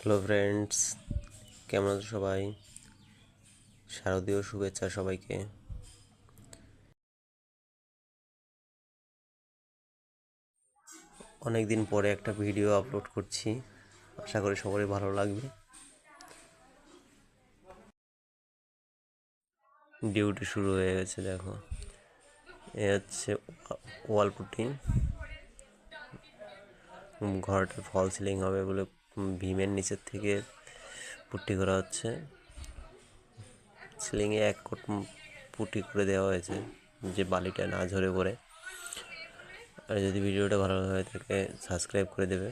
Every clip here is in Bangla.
হ্যালো ফ্রেন্ডস, কেমন আছো সবাই? শারদীয় শুভেচ্ছা সবাইকে। অনেক দিন পরে একটা ভিডিও আপলোড করছি, আশা করি সবারই ভালো লাগবে। ডিউটি শুরু হয়ে গেছে, দেখো এ হচ্ছে ওয়াল পুটিং। ঘরটা ফল সিলিং হবে বলে ভীমের নিচের থেকে পুট্টি করা হচ্ছে। সিলিংয়ে এক কোট পুটি করে দেওয়া হয়েছে যে বালিটা না ঝরে পড়ে। আর যদি ভিডিওটা ভালো হয়ে থাকে সাবস্ক্রাইব করে দেবে।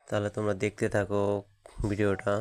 তাহলে তোমরা দেখতে থাকো ভিডিওটা।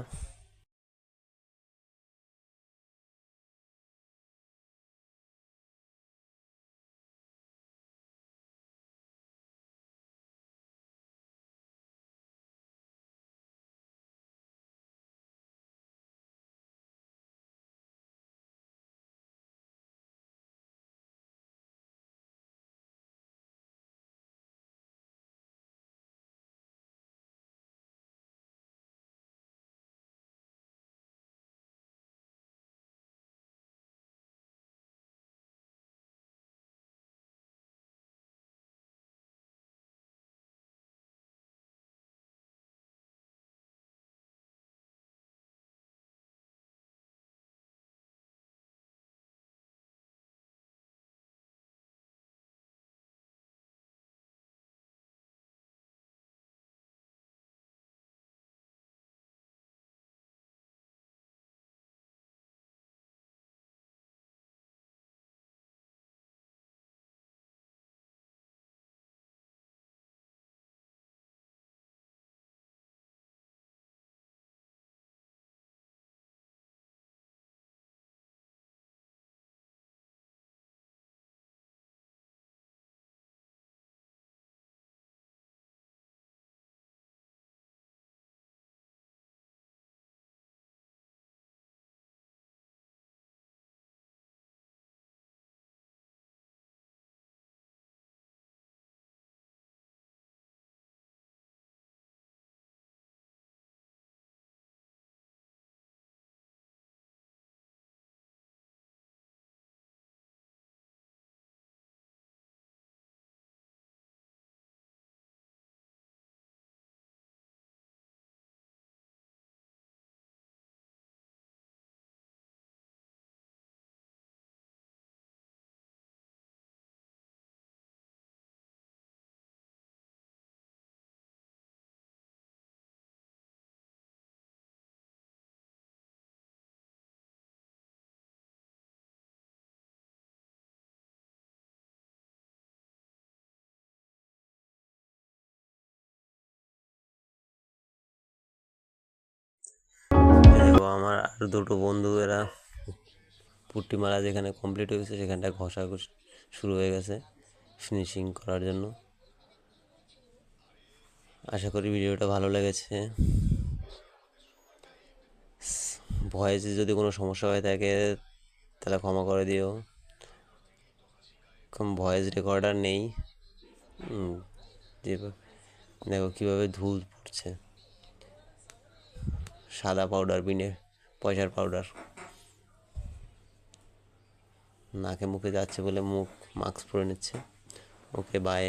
দেখো আমার আর দুটো বন্ধু, এরা পুট্টি মারা যেখানে কমপ্লিট হয়ে গেছে সেখানটায় ঘষা শুরু হয়ে গেছে ফিনিশিং করার জন্য। আশা করি ভিডিওটা ভালো লেগেছে। ভয়েসে যদি কোনো সমস্যা হয়ে থাকে তাহলে ক্ষমা করে দিও। ভয়েস রেকর্ডার নেই। যে দেখো কীভাবে ধুল পড়ছে, সাদা পাউডার, বিনে পয়সার পাউডার নাকে মুখে যাচ্ছে বলে মুখ মাস্ক পরে নিচ্ছে। ওকে, বাই।